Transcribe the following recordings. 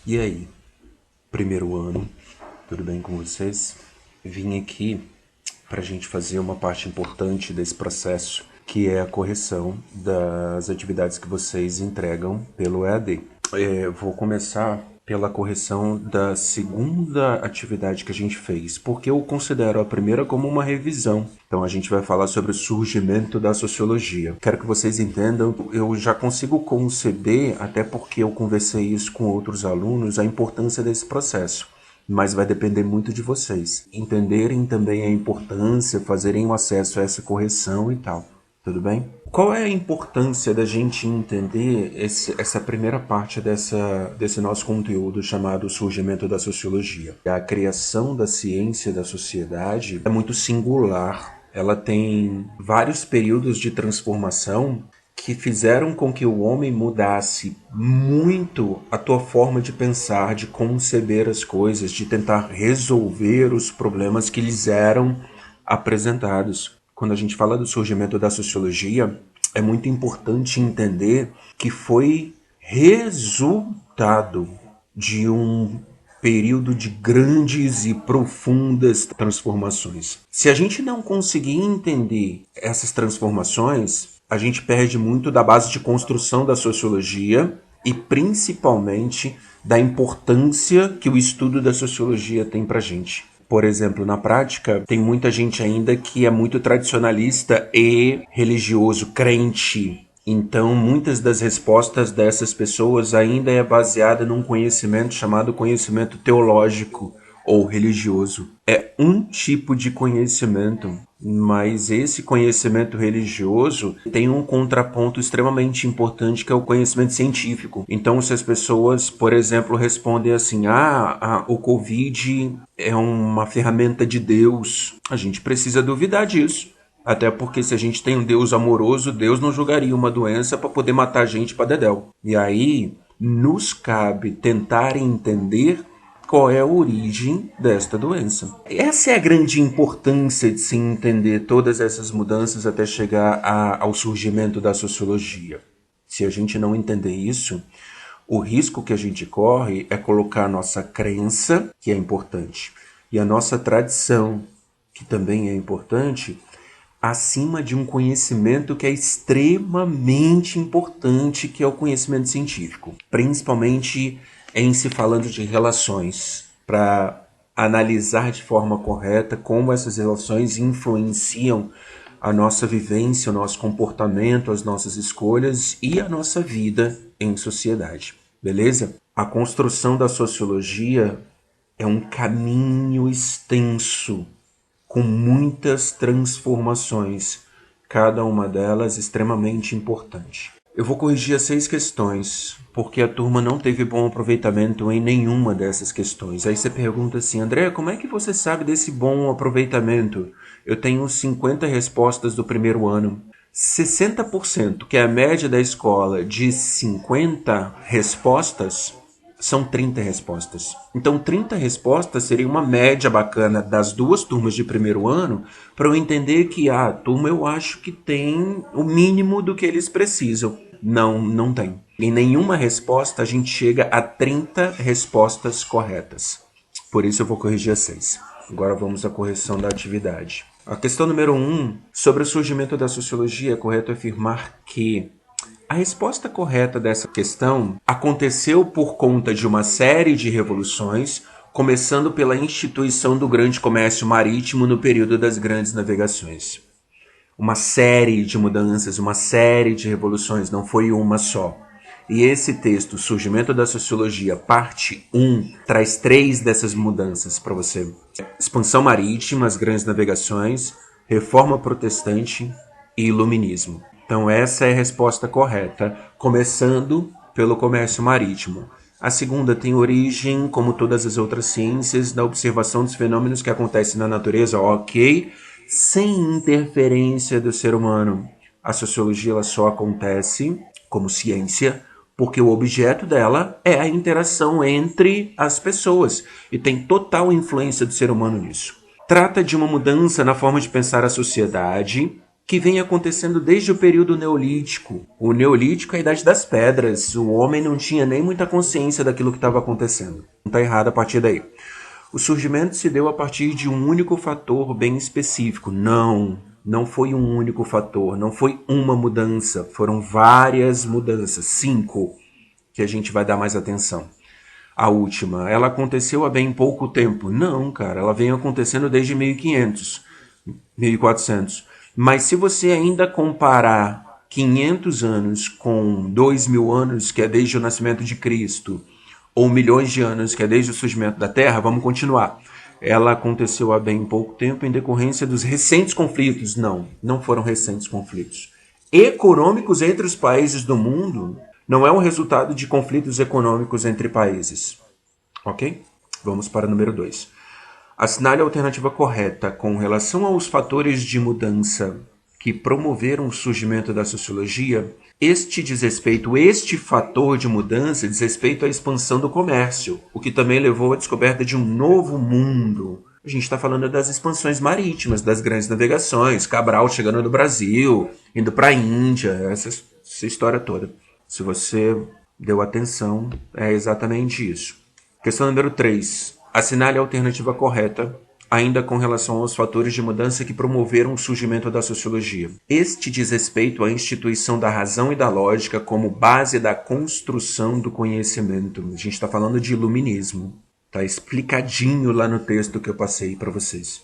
E aí, primeiro ano, tudo bem com vocês? Vim aqui para a gente fazer uma parte importante desse processo, que é a correção das atividades que vocês entregam pelo EAD. Vou começar pela correção da segunda atividade que a gente fez, porque eu considero a primeira como uma revisão. Então a gente vai falar sobre o surgimento da sociologia. Quero que vocês entendam, eu já consigo conceber, até porque eu conversei isso com outros alunos, a importância desse processo. Mas vai depender muito de vocês entenderem também a importância, fazerem o acesso a essa correção e tal. Tudo bem? Qual é a importância da gente entender essa primeira parte desse nosso conteúdo chamado Surgimento da Sociologia? A criação da ciência da sociedade é muito singular. Ela tem vários períodos de transformação que fizeram com que o homem mudasse muito a tua forma de pensar, de conceber as coisas, de tentar resolver os problemas que lhes eram apresentados. Quando a gente fala do surgimento da sociologia, é muito importante entender que foi resultado de um período de grandes e profundas transformações. Se a gente não conseguir entender essas transformações, a gente perde muito da base de construção da sociologia e principalmente da importância que o estudo da sociologia tem pra gente. Por exemplo, na prática, tem muita gente ainda que é muito tradicionalista e religioso, crente. Então, muitas das respostas dessas pessoas ainda é baseada num conhecimento chamado conhecimento teológico ou religioso. É um tipo de conhecimento, mas esse conhecimento religioso tem um contraponto extremamente importante que é o conhecimento científico. Então, se as pessoas, por exemplo, respondem assim, o Covid é uma ferramenta de Deus, a gente precisa duvidar disso. Até porque se a gente tem um Deus amoroso, Deus não julgaria uma doença para poder matar a gente para dedéu. E aí, nos cabe tentar entender qual é a origem desta doença. Essa é a grande importância de se entender todas essas mudanças até chegar ao surgimento da sociologia. Se a gente não entender isso, o risco que a gente corre é colocar a nossa crença, que é importante, e a nossa tradição, que também é importante, acima de um conhecimento que é extremamente importante, que é o conhecimento científico, principalmente em se falando de relações, para analisar de forma correta como essas relações influenciam a nossa vivência, o nosso comportamento, as nossas escolhas e a nossa vida em sociedade. Beleza? A construção da sociologia é um caminho extenso, com muitas transformações, cada uma delas extremamente importante. Eu vou corrigir as 6 questões, porque a turma não teve bom aproveitamento em nenhuma dessas questões. Aí você pergunta assim, André, como é que você sabe desse bom aproveitamento? Eu tenho 50 respostas do primeiro ano. 60%, que é a média da escola, de 50 respostas, são 30 respostas. Então, 30 respostas seria uma média bacana das duas turmas de primeiro ano para eu entender que a turma eu acho que tem o mínimo do que eles precisam. Não, não tem. Em nenhuma resposta a gente chega a 30 respostas corretas. Por isso eu vou corrigir as 6. Agora vamos à correção da atividade. A questão número 1, sobre o surgimento da sociologia, é correto afirmar que a resposta correta dessa questão aconteceu por conta de uma série de revoluções, começando pela instituição do grande comércio marítimo no período das grandes navegações. Uma série de mudanças, uma série de revoluções, não foi uma só. E esse texto, Surgimento da Sociologia, parte 1, traz 3 dessas mudanças para você. Expansão marítima, as grandes navegações, reforma protestante e iluminismo. Então essa é a resposta correta, começando pelo comércio marítimo. A segunda tem origem, como todas as outras ciências, da observação dos fenômenos que acontecem na natureza, ok, sem interferência do ser humano. A sociologia ela só acontece como ciência porque o objeto dela é a interação entre as pessoas e tem total influência do ser humano nisso. Trata de uma mudança na forma de pensar a sociedade, que vem acontecendo desde o período neolítico. O neolítico é a idade das pedras. O homem não tinha nem muita consciência daquilo que estava acontecendo. Não está errado a partir daí. O surgimento se deu a partir de um único fator bem específico. Não foi um único fator, não foi uma mudança. Foram várias mudanças, 5, que a gente vai dar mais atenção. A última, ela aconteceu há bem pouco tempo. Não, cara, ela vem acontecendo desde 1500, 1400. Mas se você ainda comparar 500 anos com 2000 anos, que é desde o nascimento de Cristo, ou milhões de anos, que é desde o surgimento da Terra, vamos continuar. Ela aconteceu há bem pouco tempo em decorrência dos recentes conflitos. Não foram recentes conflitos econômicos entre os países do mundo. Não é um resultado de conflitos econômicos entre países. Ok? Vamos para o número 2. Assinale a alternativa correta com relação aos fatores de mudança que promoveram o surgimento da sociologia. Este fator de mudança diz respeito à expansão do comércio, o que também levou à descoberta de um novo mundo. A gente está falando das expansões marítimas, das grandes navegações, Cabral chegando no Brasil, indo para a Índia, essa história toda. Se você deu atenção, é exatamente isso. Questão número 3. Assinale a alternativa correta, ainda com relação aos fatores de mudança que promoveram o surgimento da sociologia. Este diz respeito à instituição da razão e da lógica como base da construção do conhecimento. A gente está falando de iluminismo. Está explicadinho lá no texto que eu passei para vocês.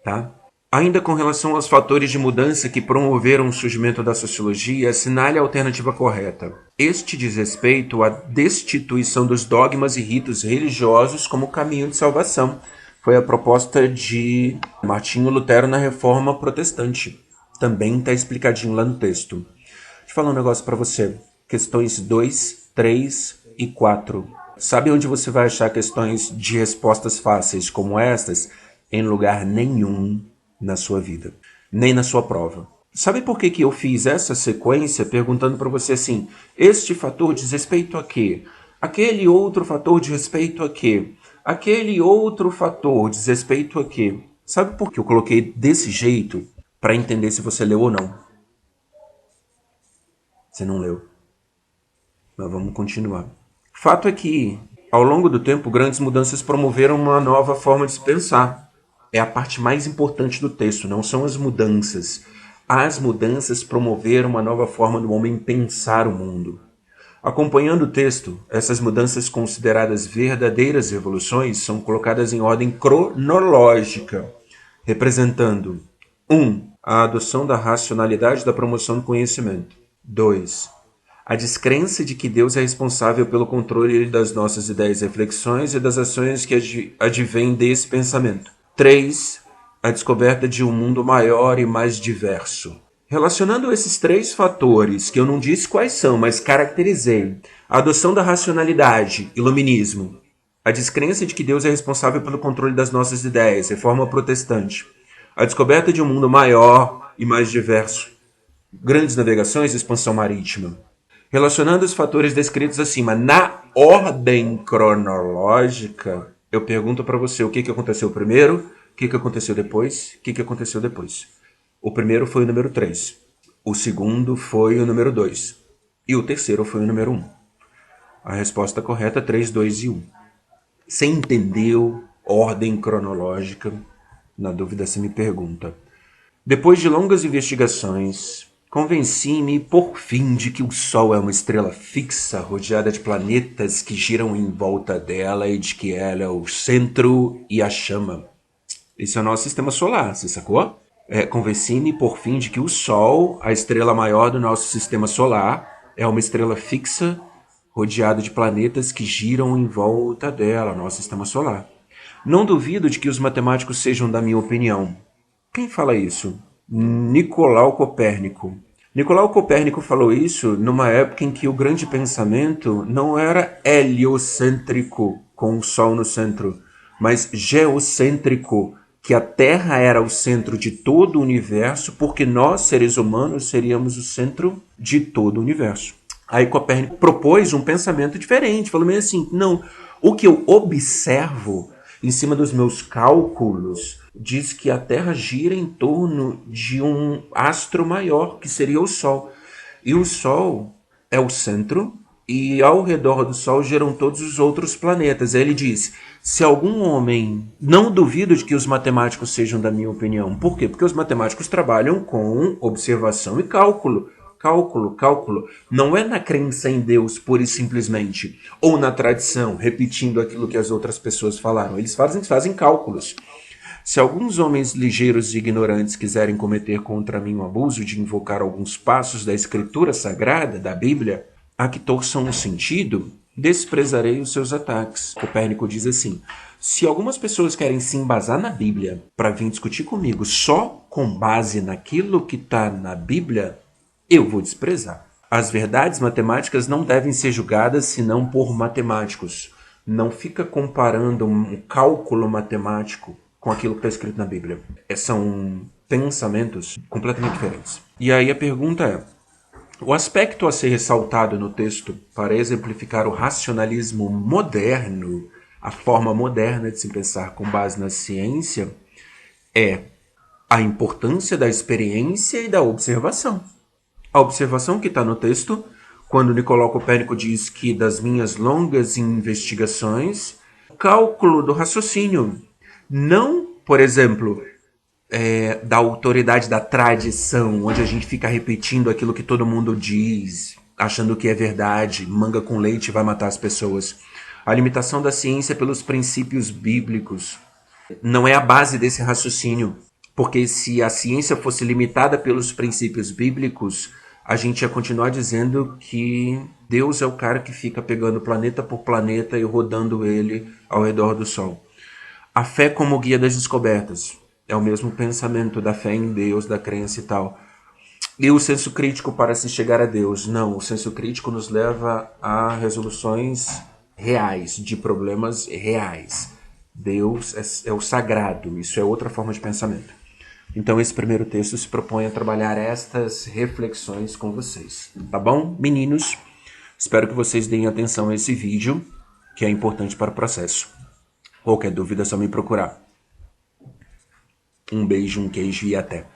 Tá? Ainda com relação aos fatores de mudança que promoveram o surgimento da sociologia, assinale a alternativa correta. Este diz respeito à destituição dos dogmas e ritos religiosos como caminho de salvação. Foi a proposta de Martinho Lutero na Reforma Protestante. Também está explicadinho lá no texto. Deixa eu falar um negócio para você. Questões 2, 3 e 4. Sabe onde você vai achar questões de respostas fáceis como estas? Em lugar nenhum na sua vida, nem na sua prova. Sabe por que eu fiz essa sequência perguntando para você assim, este fator diz respeito a quê? Aquele outro fator diz respeito a quê? Aquele outro fator diz respeito a quê? Sabe por que eu coloquei desse jeito? Para entender se você leu ou não. Você não leu. Mas vamos continuar. Fato é que, ao longo do tempo, grandes mudanças promoveram uma nova forma de se pensar. É a parte mais importante do texto, não são as mudanças. As mudanças promoveram uma nova forma do homem pensar o mundo. Acompanhando o texto, essas mudanças consideradas verdadeiras revoluções são colocadas em ordem cronológica, representando 1. A adoção da racionalidade da promoção do conhecimento. 2. A descrença de que Deus é responsável pelo controle das nossas ideias e reflexões e das ações que advêm desse pensamento. 3. A descoberta de um mundo maior e mais diverso. Relacionando esses 3 fatores, que eu não disse quais são, mas caracterizei, a adoção da racionalidade, iluminismo, a descrença de que Deus é responsável pelo controle das nossas ideias, reforma protestante, a descoberta de um mundo maior e mais diverso, grandes navegações e expansão marítima. Relacionando os fatores descritos acima na ordem cronológica, eu pergunto para você o que aconteceu primeiro, o que aconteceu depois, o que aconteceu depois. O primeiro foi o número 3, o segundo foi o número 2 e o terceiro foi o número 1. A resposta correta é 3, 2 e 1. Você entendeu ordem cronológica? Na dúvida você me pergunta. Depois de longas investigações, convenci-me por fim de que o Sol é uma estrela fixa rodeada de planetas que giram em volta dela e de que ela é o centro e a chama. Esse é o nosso sistema solar, você sacou? Convenci-me por fim de que o Sol, a estrela maior do nosso sistema solar, é uma estrela fixa rodeada de planetas que giram em volta dela, nosso sistema solar. Não duvido de que os matemáticos sejam da minha opinião. Quem fala isso? Nicolau Copérnico. Nicolau Copérnico falou isso numa época em que o grande pensamento não era heliocêntrico, com o Sol no centro, mas geocêntrico, que a Terra era o centro de todo o universo, porque nós, seres humanos, seríamos o centro de todo o universo. Aí Copérnico propôs um pensamento diferente, falou meio assim, não, o que eu observo em cima dos meus cálculos, diz que a Terra gira em torno de um astro maior, que seria o Sol. E o Sol é o centro, e ao redor do Sol giram todos os outros planetas. Aí ele diz: se algum homem. Não duvido de que os matemáticos sejam da minha opinião. Por quê? Porque os matemáticos trabalham com observação e cálculo. Cálculo. Não é na crença em Deus, pura e simplesmente. Ou na tradição, repetindo aquilo que as outras pessoas falaram. Eles fazem cálculos. Se alguns homens ligeiros e ignorantes quiserem cometer contra mim o abuso de invocar alguns passos da Escritura Sagrada, da Bíblia, a que torçam o sentido, desprezarei os seus ataques. Copérnico diz assim: se algumas pessoas querem se embasar na Bíblia para vir discutir comigo só com base naquilo que está na Bíblia, eu vou desprezar. As verdades matemáticas não devem ser julgadas senão por matemáticos. Não fica comparando um cálculo matemático com aquilo que está escrito na Bíblia. São pensamentos completamente diferentes. E aí a pergunta é: o aspecto a ser ressaltado no texto para exemplificar o racionalismo moderno, a forma moderna de se pensar com base na ciência, é a importância da experiência e da observação. A observação que está no texto, quando Nicolau Copérnico diz que das minhas longas investigações, cálculo do raciocínio, não, por exemplo, da autoridade da tradição, onde a gente fica repetindo aquilo que todo mundo diz, achando que é verdade, manga com leite vai matar as pessoas. A limitação da ciência pelos princípios bíblicos não é a base desse raciocínio, porque se a ciência fosse limitada pelos princípios bíblicos, a gente ia continuar dizendo que Deus é o cara que fica pegando planeta por planeta e rodando ele ao redor do Sol. A fé como guia das descobertas. É o mesmo pensamento da fé em Deus, da crença e tal. E o senso crítico para se chegar a Deus. Não, o senso crítico nos leva a resoluções reais, de problemas reais. Deus é o sagrado, isso é outra forma de pensamento. Então esse primeiro texto se propõe a trabalhar estas reflexões com vocês. Tá bom, meninos? Espero que vocês deem atenção a esse vídeo, que é importante para o processo. Qualquer dúvida é só me procurar. Um beijo, um queijo e até.